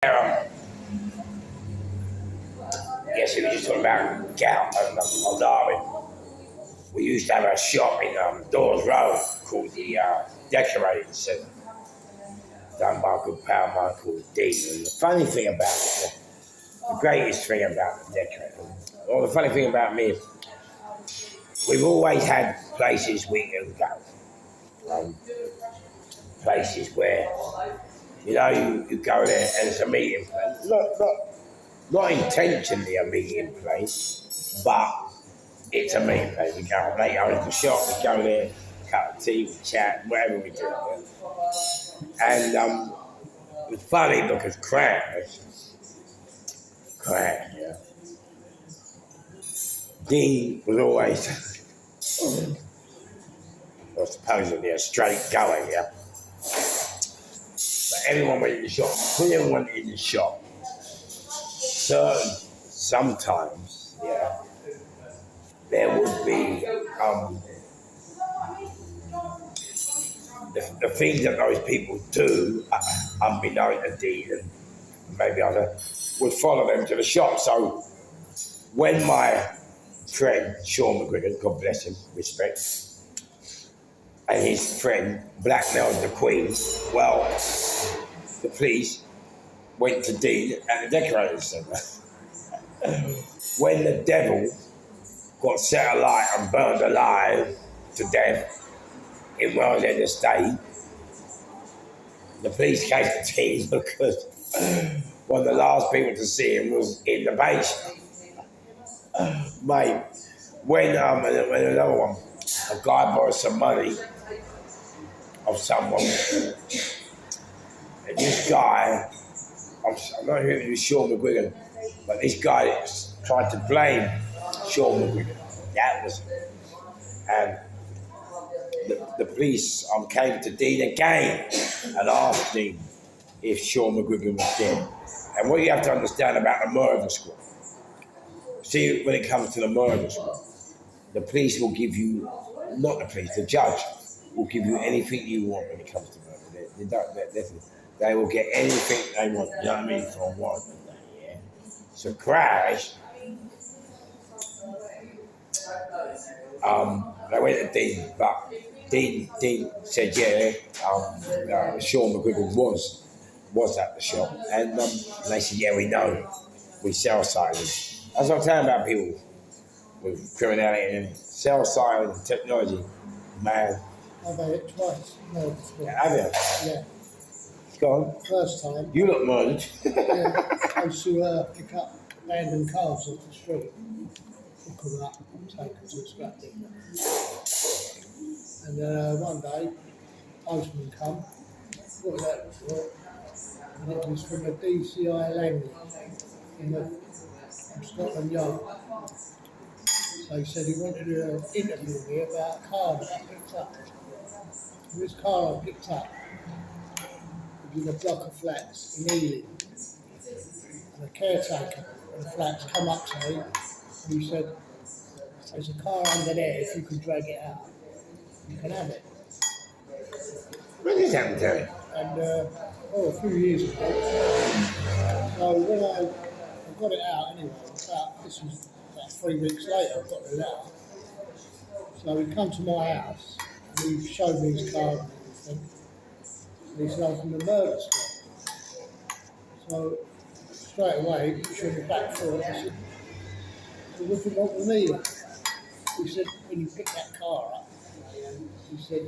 Yes, we were just talking about gout and Darwin. We used to have a shop in Dawes Road called the Decorating Centre, done by a good pal of mine called Dean. And the funny thing about it, the greatest thing about the decorating, or the funny thing about me, we've always had places we can go. Places where, you go there and it's a meeting place. Not intentionally a meeting place, but it's a meeting place. We go, mate owns the shop, we go there, cup of tea, we chat, whatever we do. And it was funny because yeah, Dean was always, well, supposedly a straight goer, yeah. But everyone went in the shop, when everyone in the shop, sometimes, yeah, there would be the things that those people do, unbeknown to Dean and maybe other, would follow them to the shop. So when my friend Sean McGuigan, God bless him, respect, and his friend blackmailed the Queen, well, the police went to Dean at the Decorating Centre. When the devil got set alight and burned alive to death in Wales End Estate, the police came to Dean because one of the last people to see him was in the basement. Mate, when another one, a guy borrowed some money of someone, and this guy, I'm not sure if it was Sean McGuigan, but this guy tried to blame Sean McGuigan. That was it. And the police came to Dean again and asked Dean if Sean McGuigan was dead. And what you have to understand about the murder squad, see, when it comes to the murder squad, the police will give you, not the police, the judge will give you anything you want when it comes to murder. They will get anything they want, you know what I mean, for a warrant. Yeah. So Crash, they went to Dean, but Dean said, Sean McGuigan was at the shop. And they said, yeah, we know. We sell silence. That's what I'm saying about people with criminality and cell science and technology, man. I've had it twice. No, Have you? Yeah. Go on. First time. You look murdered. Yeah, I used to pick up abandoned cars off the street, pick them up and take them to a scrap heap. And one day, postman come, what was that for? And it was from the DCI Langley from Scotland Yard. So he said he wanted to interview me about a car that I picked up. And this car I picked up was in a block of flats in Ealing. And the caretaker of the flats come up to me and he said, there's a car under there, if you can drag it out, you can have it. When did this happen to you? And a few years ago. So when I got it out anyway, this was about 3 weeks later, I got the letter. So he come to my house and he showed me his card and everything. And he said, I'm from the murder squad. So straight away, he showed me back for it. I said, well, what do you want with me? He said, when you pick that car up, he said,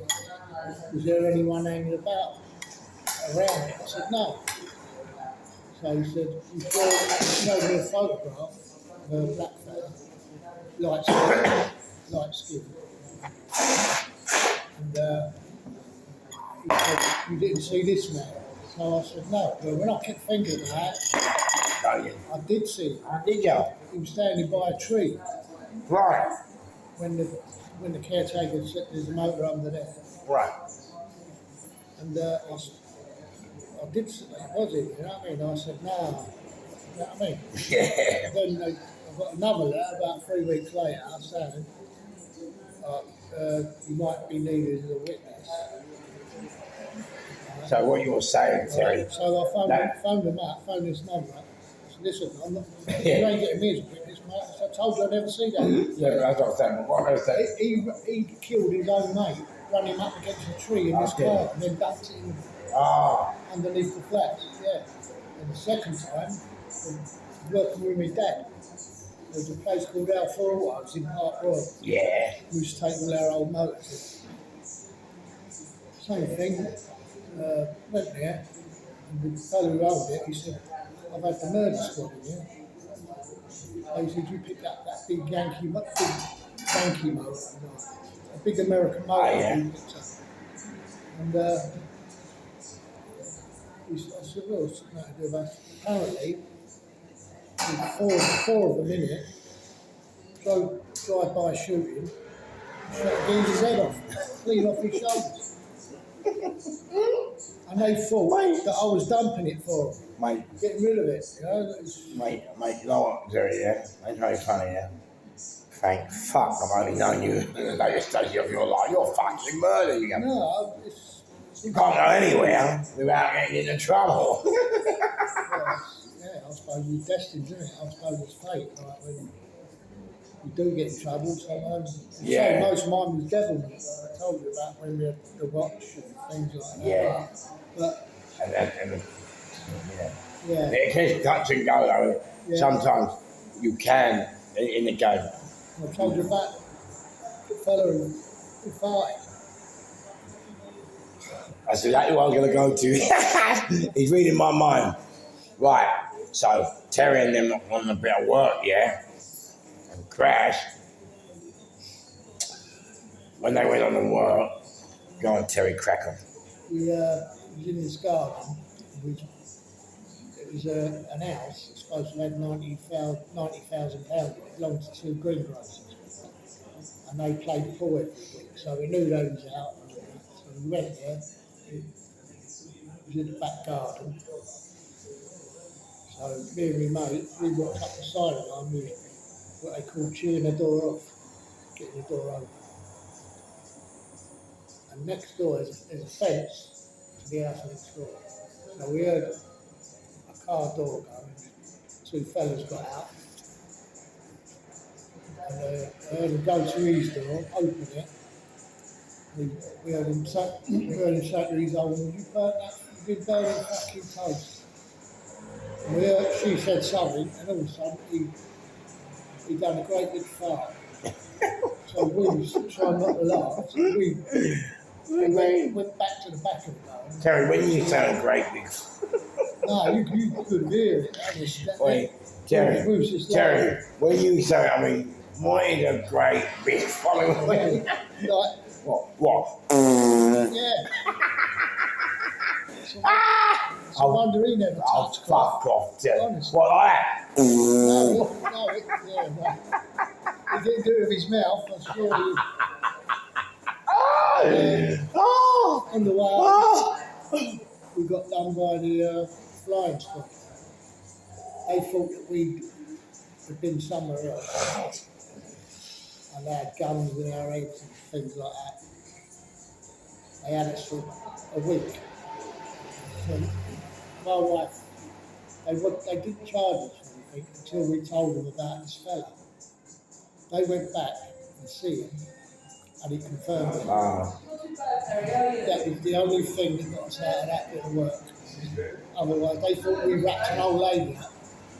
was there anyone hanging about around it? I said, no. So he said, he showed me a photograph of a black fella, light skin. And he said, you didn't see this man? So I said, no. Well, when I kept thinking about it, I did see him. Did you? He was standing by a tree. Right. When the caretaker said there's a motor under there. Right. And I did say, was it? You know what I mean? I said, no. You know what I mean? Yeah. Then I got another letter about 3 weeks later saying you might be needed as a witness. So what you're saying, Terry? Right? So I phoned, That- phoned them up, phoned this number up. I said, listen, I'm not, you Yeah. ain't getting me as a witness, mate. I said, I told you I'd never see that. Yeah, but that's what I'm saying. What I was saying. He killed his own mate, ran him up against a tree in his Okay. car, and then dumped it in Ah, underneath the flats. Yeah. And the second time, I was working with my dad. There's a place called Alpha Autos in Park Royal. yeah. We used to take all our old motors. Same thing. Went there, and the fellow who owned it, he said, I've had the murder squad in here. He said, you picked up that big Yankee motor, a big American motor. Oh, yeah. You picked up. And I said, well, it's nothing to do with us. Apparently, with four of them in it, drive-by shooting, shot a geezer's head off, clean off his shoulders. And they thought that I was dumping it for them, Mate, getting rid of it. You know, mate, you know what, Terry, yeah? It's very funny, yeah? Thank fuck I've only known you in the latest stage of your life. You're fucking murder, you go. no, You can't go anywhere without getting into trouble. yeah, I suppose you're destined, isn't it? I suppose it's fate. Like when you do get in trouble, sometimes. Yeah. So most of mine was devilment. I told you about when we had the watch and things like that. Yeah. But and yeah, it can touch and go though. Yeah. Sometimes you can in the game. I told you about the fella who fired. That's exactly what I'm going to go to. He's reading my mind. Right, so Terry and them on a bit of work, yeah, and Crash, when they went on the work, go on Terry, crack 'em. We was in this garden. It was an house. It's supposed to have £90,000. It belonged to two greengrocers. And they played pool every week, so we knew they was out. So we went there. It was in the back garden. So me and my mate, we walked up the side of them with what they call chewing the door off, getting the door open. And next door is a fence to the house next door. So we heard a car door going. Two fellas got out. And I heard him go to his door, open it. We heard him say to his old woman, you've been burning fucking toast. And she said something, and all of a sudden he done a great big fart. So we was trying not to laugh. So we went back to the back of the garden. Terry, when you sound great big. No, you could hear it. Wait, Terry, when you say, I mean, what is a great big following? Like, What? yeah. So I wonder he never Oh, touched fuck off, Terry. Honestly. What, like that? No. He didn't do it with his mouth, I swear he. Oh! On the way out, we got done by the flying squad. They thought that we had been somewhere else. And they had guns in our heads and things like that. They had us for a week. So my wife, they didn't charge us for anything until we told them about this fella. They went back and see him, and he confirmed it. That was the only thing that got us out of that bit of work. Otherwise, they thought we wrapped an old lady up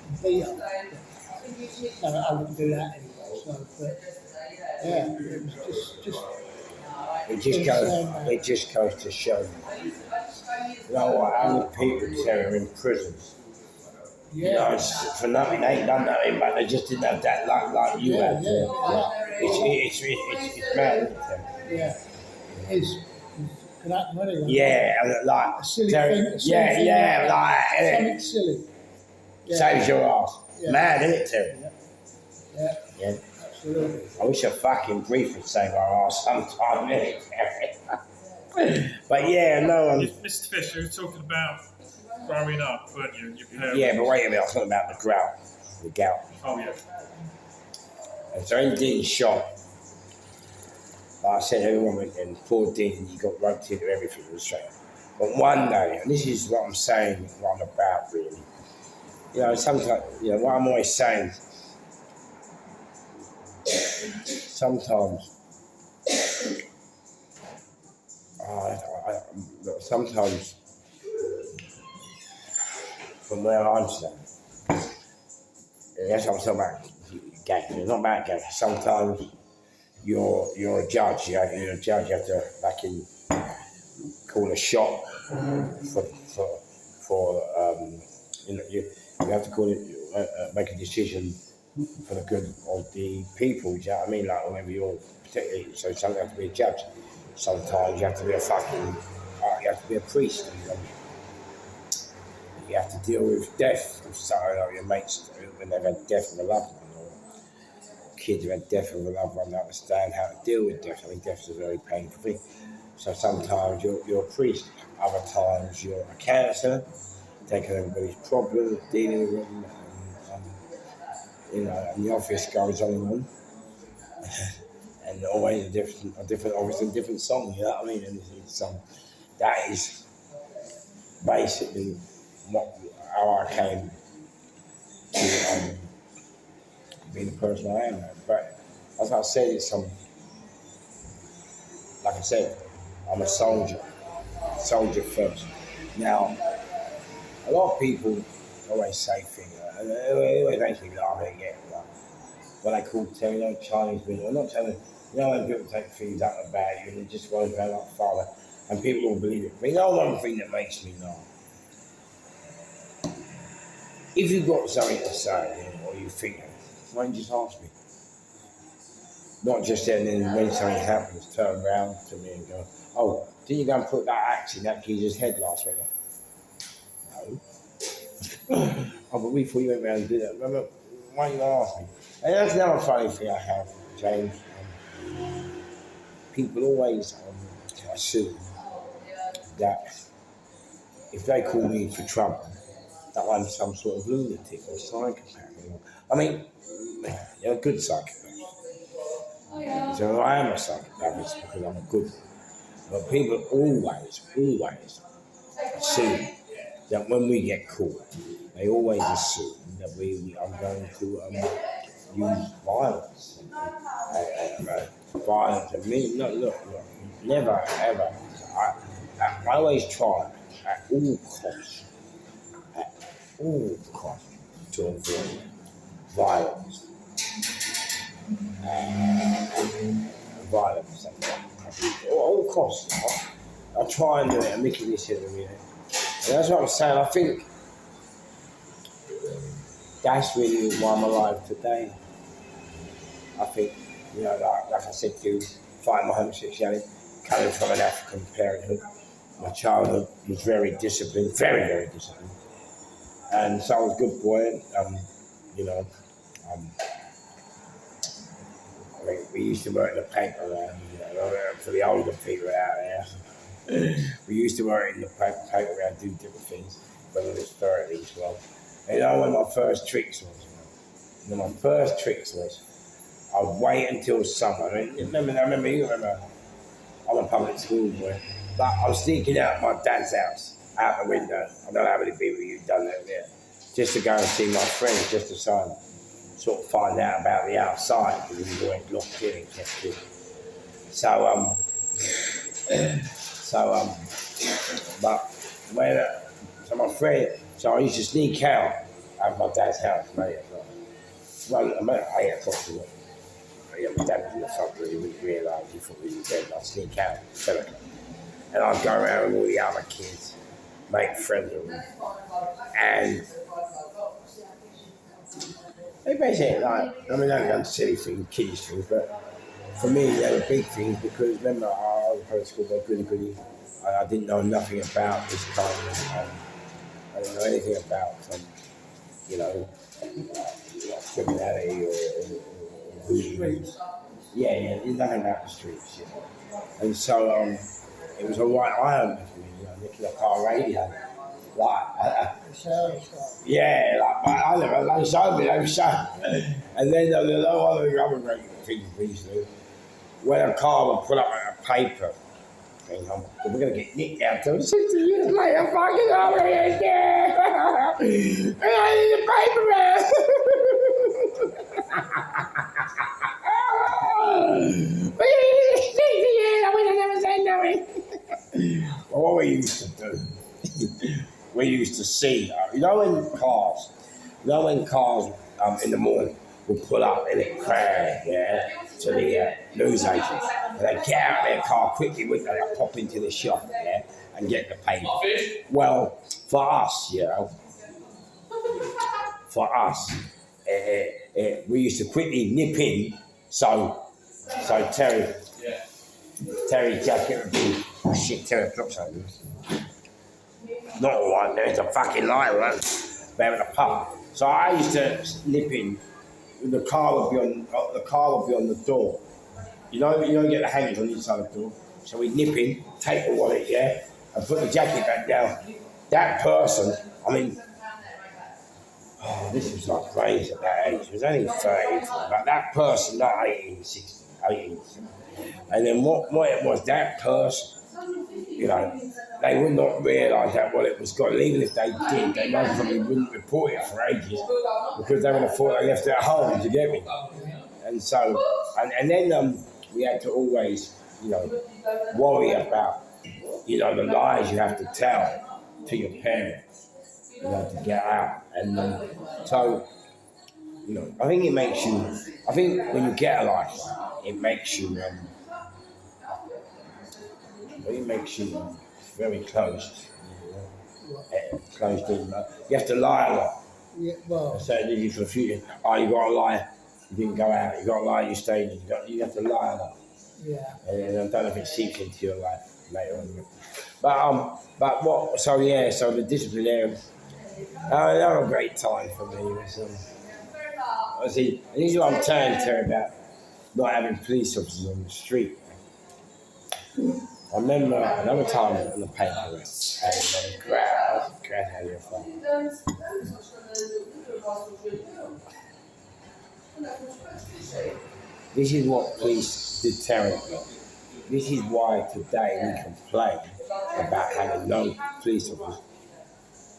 and beat her. No, I wouldn't do that anyway. So, but yeah, it was just. It just goes to show you. You know what? How many people Terry are in prisons? Yeah. You know, it's for nothing. They ain't done nothing, but they just didn't have that luck like you had. It's mad, isn't it? Yeah. It's can happen anyway. Yeah, like A silly Terry, thing. A silly thing something silly. Yeah. saves your ass. Yeah. Mad, isn't it, Terry? Yeah. Yeah. Absolutely. I wish a fucking brief would save our ass sometime, innit, Terry? But yeah, no. Mr. Fisher, you were talking about growing up, weren't you? Your parents. Yeah, but wait a minute. I'm talking about the gout. Oh, yeah. And so in Dean's shop, like I said, everyone went in, poor Dean, he got roped into everything, it was straight. But one day, and this is what I'm saying, what I'm about really. You know, sometimes, you know, what I'm always saying, sometimes, sometimes from where I'm standing, that's what I'm talking about. Gangster. It's not about gangster. Sometimes you're a judge. You're a judge. You have to call a shot for you have to call it make a decision for the good of the people. Do you know what I mean? Like whenever you're particularly, so sometimes you have to be a judge. Sometimes you have to be a fucking you have to be a priest. You have to deal with death of someone or your mates when they've had death of a loved one, or kids who had death of a loved one. They understand how to deal with death. I mean, death is a very painful thing. So sometimes you're a priest. Other times you're a counsellor, taking everybody's problems, dealing with them, and the office goes on and on. And always a different office and different song, you know what I mean? And that is basically how I came to be the person I am. But as I said, like I said, I'm a soldier first. Now, a lot of people always say things, and it always makes me laugh again. What I call Chinese people. I'm not telling when people take things up about you and they just want to go like father, and people don't believe it. But you know one thing that makes me laugh? If you've got something to say or you think, why don't you just ask me? Not just then when something happens, turn around to me and go, oh, didn't you go and put that axe in that geezer's head last week? No. Oh, but we thought you went round and did that. Remember, why don't you ask me? And that's another funny thing I have, James. People always assume that if they call me for trouble, that I'm some sort of lunatic or psychopath. I mean, you're a good psychopath. So I am a psychopath because I'm a good one. But people always assume that when we get caught, they always assume that I'm going to use violence. Violence. And me, look, never, ever. I always try at all costs, to avoid violence. Violence. At all costs. I try and do it. I'm making this here, and that's what I'm saying. I think that's really why I'm alive today. I think, like I said to you, fighting my homosexuality, coming from an African parenthood, my childhood was very disciplined, very, very disciplined. And so I was a good boy. We used to work in the paper around, for the older people out there. We used to work in the paper around, do different things, whether it was 30s, well. And you know when my first tricks was? I'd wait until summer. I mean, remember, I'm a public school boy, but I was sneaking out my dad's house, out the window. I don't know how many people you've done that there, just to go and see my friends, just to try and sort of find out about the outside, because we were always locked in and kept in. So my friend, so I used to sneak out of my dad's house, mate. I had to look. My dad was in the front room, he wouldn't realise, he thought we were dead. I'd sneak out, and I'd go around with all the other kids, make friends with them. And they basically they've done silly things, kiddish things, but for me, they were big things because remember, I was at school, but goody. I didn't know nothing about this kind of, I didn't know anything about, criminality or streets. Yeah, nothing about the streets. And so it was a right eye-opener for me, looking at a car radio. I never showed me, and then there were other great things we used to do. When a car would put up a paper, Came home. We're gonna get nicked now till 60 years later. Fucking hell, we're in there. I need the paper, man. I would have never said nothing. Well, what we used to do, we used to see, you know when cars in the morning would pull up in a crowd, yeah, to the news agents, and they'd get out their car quickly, wouldn't they? They'd pop into the shop, yeah, and get the paper. Well, for us, you know, we used to quickly nip in, so Terry's jacket would be, oh shit, Terry dropped something. Not all right, there's a fucking light, right? There at the pub. So I used to nip in. The car would be on the door. You know, get the hangers on each side of the door. So we'd nip in, take the wallet, yeah, and put the jacket back down. That person, I mean, this was like crazy at that age. It was only 30, but that person, that 18, and then what it was, that person, you know, they would not realise that wallet was gone. And even if they did, they most probably wouldn't report it for ages because they would have thought they left it at home, do you get me? And so, and then we had to always, you know, worry about, you know, the lies you have to tell to your parents, you know, to get out. And so, you know, I think when you get a life, it makes you very closed. Closed in. You have to lie a lot. Yeah, well, So you for the future. Oh, you got to lie. You didn't go out. You got to lie. You stayed. You have to lie a lot. yeah. And I don't know if it seeps into your life later on. But what? So yeah. So the disciplinarian. That was a great time for me. It was, see, and this is what I'm telling Terry about not having police officers on the street. I remember another time on the paper, and crowd had your phone. This is what police deterrent is. This is why today we complain about having no police officers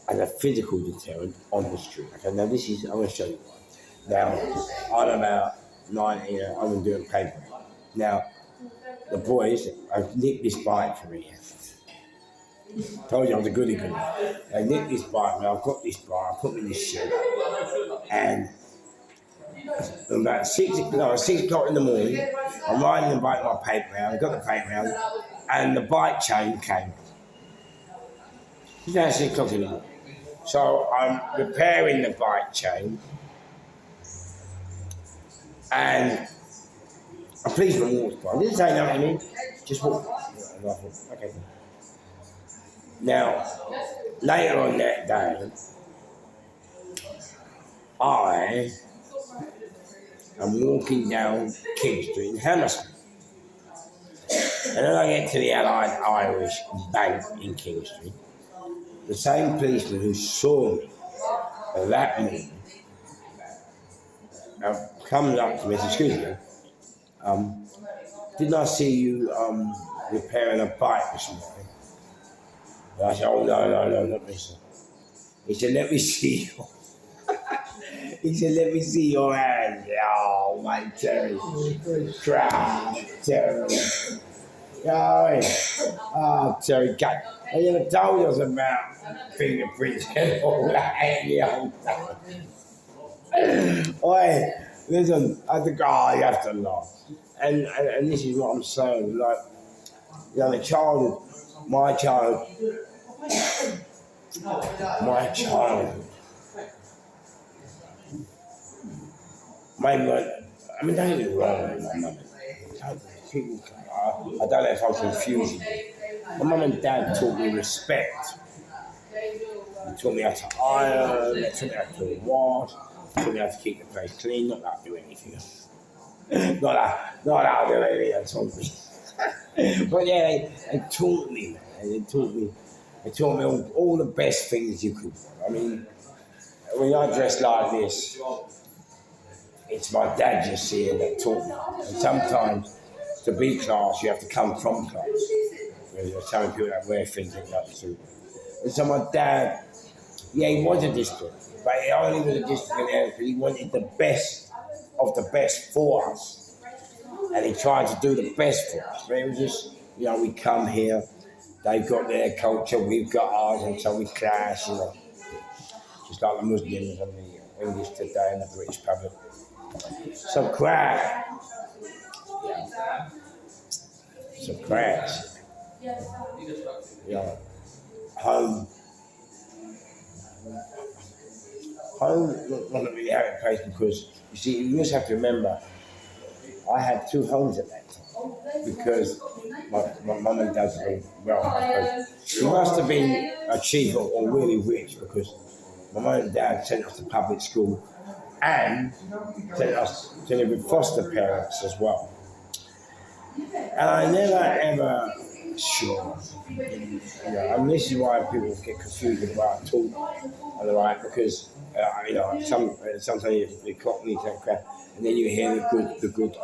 as a physical deterrent on the street. Okay, now I'm going to show you why. Now, I'm about 19, I've been doing paper. Now, the boys have nicked this bike for me. Told you I was a goody goody. They nicked this bike, and I've got this bike, I put me in this shed. And about 6 o'clock in the morning, I'm riding the bike my paper round, got the paper round, and the bike chain came. It's now 6 o'clock in the morning. So I'm repairing the bike chain, and a policeman walks by. I didn't say nothing to me, just walked. And I thought, okay. Now, later on that day, I am walking down King Street in Hammersmith. And then I get to the Allied Irish Bank in King Street. The same policeman who saw me that morning comes up to me and says, excuse me, didn't I see you repairing a bike this morning? And I said, oh, no, not me, sir. He said, let me see your... He said, let me see your hands. Oh, my Terry. Crap, Terry. Oh, Terry, God. I never told us about fingerprints and all that in the old days. Oi, listen, I think, you have to laugh. And this is what I'm saying, like, you know, my childhood, maybe, I mean, don't get me wrong, my mum. I don't know if I'm confusing you. My mum and dad taught me respect. They taught me how to iron, they taught me how to wash, they taught me how to keep the place clean, not that I do anything else. not that I do anything else, taught me. But yeah, they taught me, man. They taught me all the best things you could do. I mean, when I dress like this, it's my dad you see that taught me. And sometimes to be class, you have to come from class. There's so many people that wear things like that too. And so my dad, yeah, he was a discipline, but he only was a disciplinarian because he wanted the best of the best for us. And he tried to do the best for us. But it was just, we come here, they've got their culture, we've got ours, and so we clash, just like the Muslims and the English today and the British public. So crash. So crash. Home wasn't really out of place because, you see, you just have to remember, I had 2 homes at that time because my mum and dad were well. We must have been a chief or really rich because my mum and dad sent us to public school and sent us to live with foster parents as well. And I never ever sure, and this is why people get confused with what I talk and the like because sometimes you clock me that crap, and then you hear the good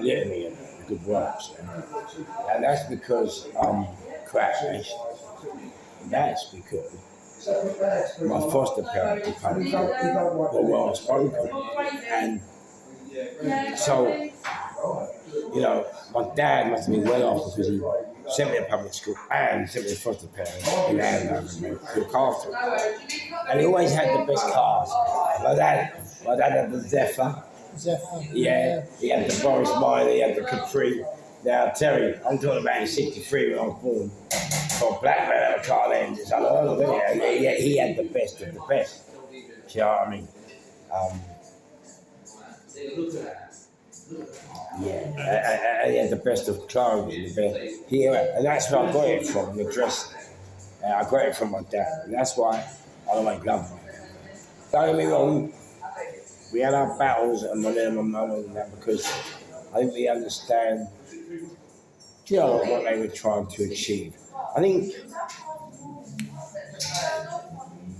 litany and the good works, and that's because crash. That's because my foster parents were well spoken, and so my dad must have been well off because he sent me to public school and sent me to foster parents in Andover to look after him. And he always had the best cars. My dad had the Zephyr. Yeah, he had the Boris Minor, he had the Capri. Now, Terry, I'm talking about in '63 when I was born. For a black man had a car then, it's unheard of, isn't it? And he had the best of the best. Do you know what I mean? And he had the best of clothes, and that's where I got it from, the dress. I got it from my dad, and that's why I don't love him. Don't get me wrong, we had our battles and my mum and that because I think we understand what they were trying to achieve. I think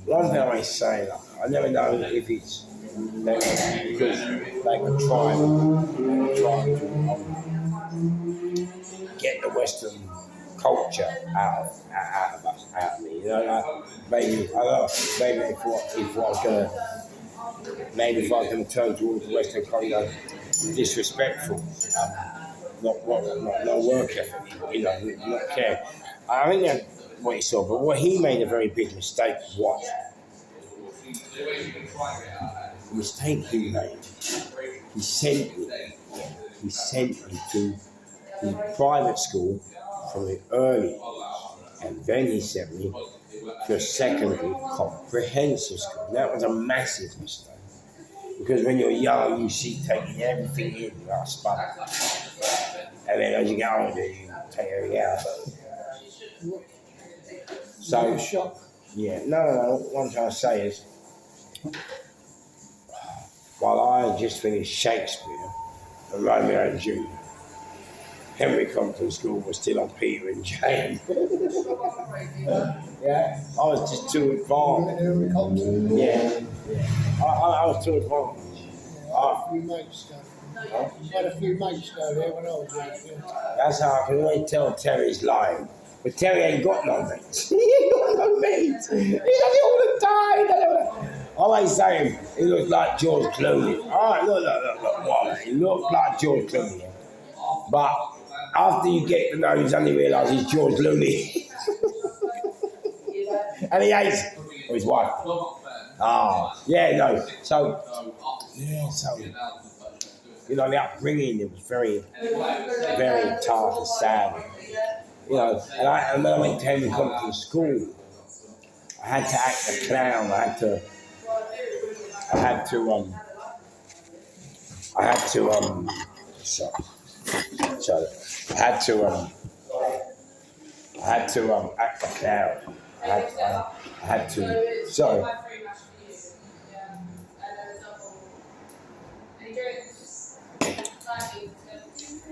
one thing I say, I never know if it's because they were trying to get the Western culture out of me. Maybe if I was going to turn towards the Western culture, disrespectful, not work ethic, not care. I think that's what he saw, but what he made a very big mistake was. The mistake he made, he sent me to the private school from the early, and then he sent me to a secondary comprehensive school. That was a massive mistake. Because when you're young, you see taking everything in like a sponge. And then as you get older, you take everything out. So, what I'm trying to say is, while I had just finished Shakespeare and Romeo and Juliet, Henry Compton School was still on Peter and Jane. I was just too advanced. Henry Compton? Yeah. I was too advanced. I had a few mates go there when I was young. That's how I can always tell Terry's lying. But Terry ain't got no mates. He ain't got no mates. He does it all the time. I always say him, he looks like George Clooney. Alright, look, he looks like George Clooney. But after you get to know him, you only realise he's George Clooney. And he hates his wife. The upbringing, it was very, very tough and sad. And when I went to Henry Compton School, I had to act a clown. I had to act a clown. I had to.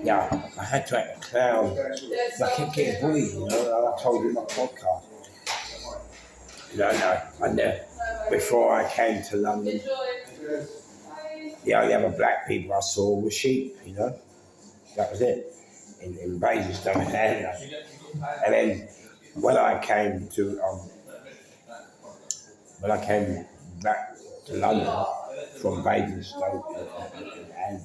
Yeah, I had to act a clown. I kept getting bullied, I told you in my podcast. Before I came to London, the only other black people I saw were sheep, That was it. In Basingstoke and then when I came back to London from Basingstoke and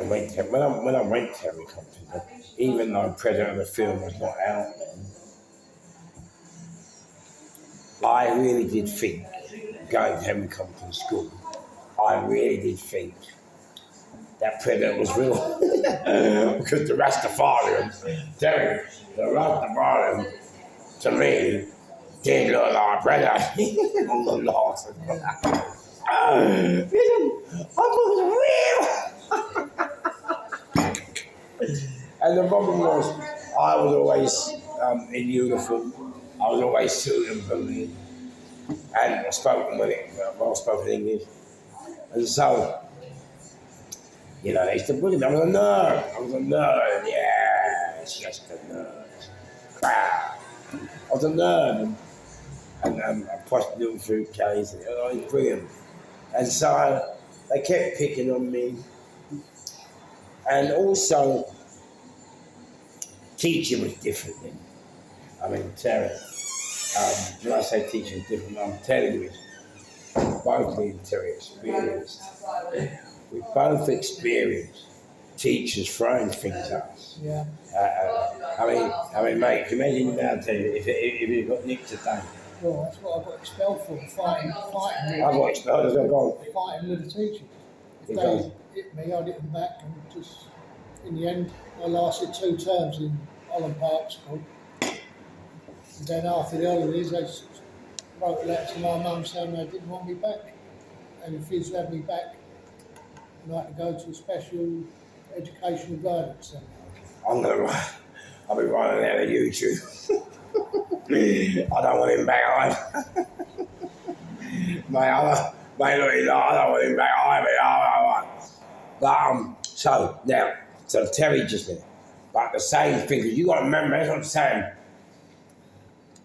when I went to Henry Compton, even though Predator of the film was not out then, I really did think, going to Henry Compton School, I really did think that Predator was real. Because the Rastafarians, the Rastafarians, to me, did look like Predator. On the last. I thought it was real. And the problem was, I was always in uniform. I was always suited and booted. And I spoke with it, well spoken English. And so, they used to bully me. I was a nerd. Yeah, it's just a nerd. Crap. I was a nerd. And I pushed little fruitcakes. And it was brilliant. And so they kept picking on me. And also, teaching was different then. I mean, Terry, when I say teaching was different, I'm telling you, both me and Terry experienced. We both experienced teachers throwing things at us. Yeah. I mean, mate, can you imagine now, tell you, if you got nicked today? Well, that's what I got expelled for, fighting I got expelled as well. fighting with the teacher. If Because- they hit me, I'd hit them back, and just in the end, I lasted 2 terms in Holland Park School. And then after the holidays, they wrote a letter to my mum saying they didn't want me back, and refused to have me back, and I had to go to a special educational guidance centre. I'll be running out of YouTube. I don't want him back either. Mate, look, I don't want him back either. But, so Terry just did it. But the same thing, because you got to remember, that's what I'm saying.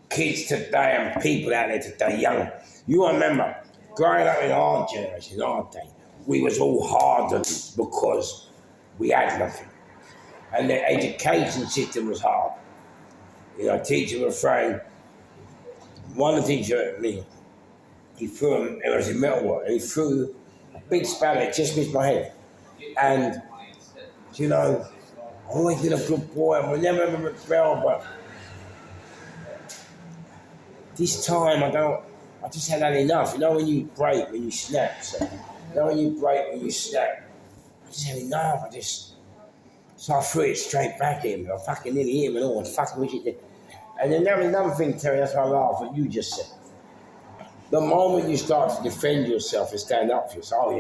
Kids today and people out there today, young, you got to remember, growing up in our generation, our day, we was all hardened because we had nothing. And the education system was hard. Teacher was throwing, one teacher at me, he threw him, it was in metalwork, and he threw a big spanner, it just missed my head. And, I always been a good boy, and we never ever rebelled, but this time I just had enough. When you break, when you snap, so, when you break, when you snap, I just had enough, so I threw it straight back at him, I fucking nearly hit him and all, I fucking wish it did. And then there was another thing, Terry, that's why I laugh, what you just said. The moment you start to defend yourself and stand up for yourself,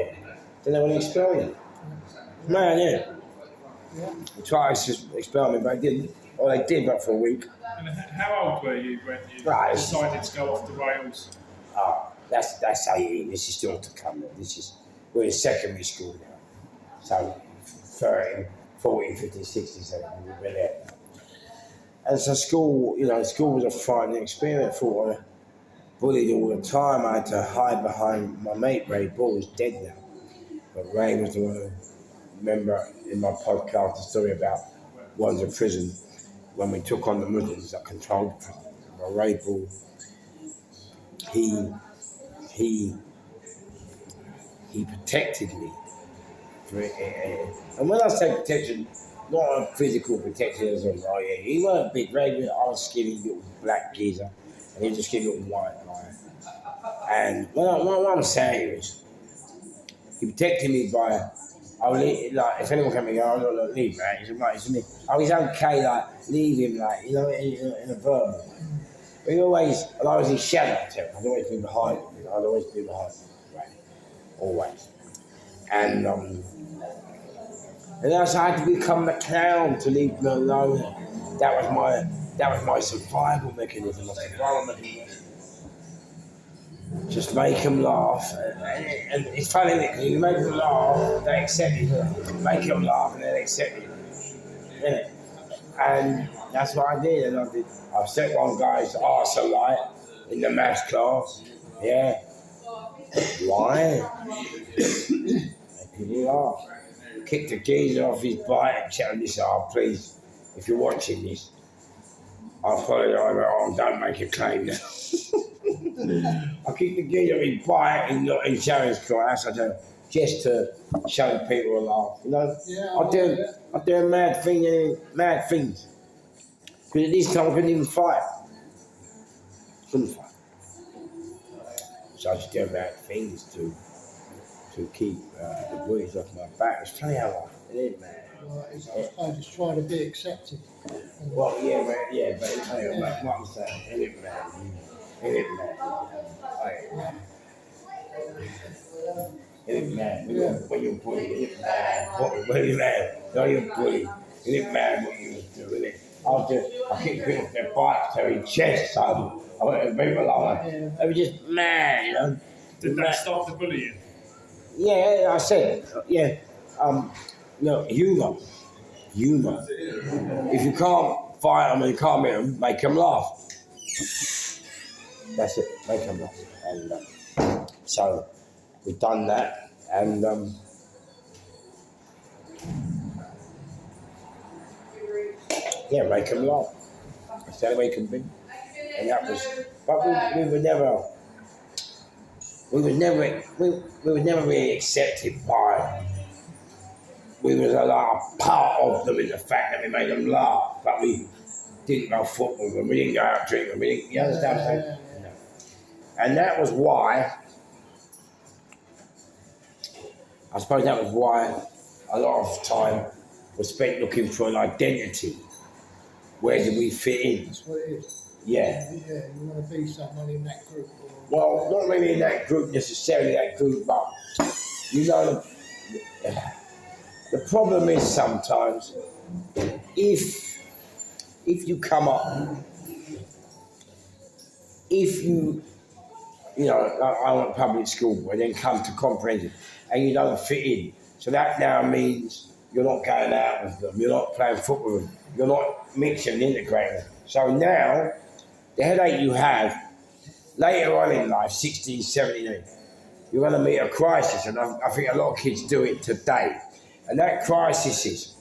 then they want to expel you. Man, yeah. They tried to expel me, but they didn't. Or they did, but for a week. And how old were you when you Right. decided to go off the rails? That's how you eat. This is still to come. We're in secondary school now. So 13, 14, 15, 16, 17, we're there. And so school was a frightening experience for me. Bullied all the time. I had to hide behind my mate, Ray Ball, who's dead now. But Ray was the one who, remember in my podcast, the story about one's in prison, when we took on the Muslims that controlled the prison. Well, Ray Ball, he protected me. And when I say protection, not a physical protection as well. Oh yeah, he wasn't big, Ray. I was skinny little black geezer, and he was just skinny little white guy. And what I'm saying is, he protected me by, if anyone came and go, look, leave, man. He's right, it's me. He's okay, leave him, in a verbal. But I was his shadow, I'd always been behind him. Right? Always. And I had to become the clown to leave me alone. That was my survival mechanism. Just make them laugh. And it's funny, because you make them laugh, they accept you. Make them laugh and they accept you. Yeah. And that's what I did. And I set one guy's arse alight in the maths class. Yeah. Why? Make people laugh. kicked the geezer off his bike and tell him this, oh, please, if you're watching this, I apologise, don't make a claim. I kicked the geezer off his bike in insurance class, I do, just to show people a laugh, you know. Yeah, I do mad things. Because at this time I couldn't even fight. Couldn't fight. So I just do mad things to keep the bullies off my back. It's funny how I did, man. Right, I suppose it's trying to be accepted. Well, but it's funny, like what I'm saying, ain't it, man? Ain't it, man? Ain't it, man? When you're bully, ain't it, man? When you're mad, you're bully. Ain't it, man, what you was doing, innit? I kicked people off their bikes to their chest, so I went to people like that. They were just mad, you know. Did that start the bullying? Yeah, I said, yeah. No, humour. If you can't fight them and you can't make them laugh. That's it, make them laugh. And so we've done that, and yeah, make them laugh. That's the only way it can be. And that was, but we were never really accepted by. We was a part of them in the fact that we made them laugh, but we didn't go football with them. We didn't go out drinking. We didn't. You understand what I'm saying? No. And that was why. I suppose that was why a lot of time was spent looking for an identity. Where do we fit in? That's what it is. Yeah. Yeah, you want to be someone in that group. Well, not really in that group necessarily, that group, but you know, the problem is sometimes if you come up, if you know, I went public school and then come to comprehensive and you don't fit in, so that now means you're not going out with them, you're not playing football with them, you're not mixing and integrating. So now, the headache you have later on in life, 16, 17, you're going to meet a crisis, and I think a lot of kids do it today. And that crisis is,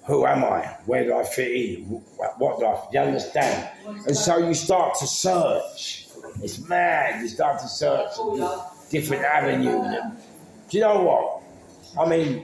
who am I? Where do I fit in? What do I, you understand? And so you start to search. It's mad, you start to search different avenues. And, do you know what? I mean,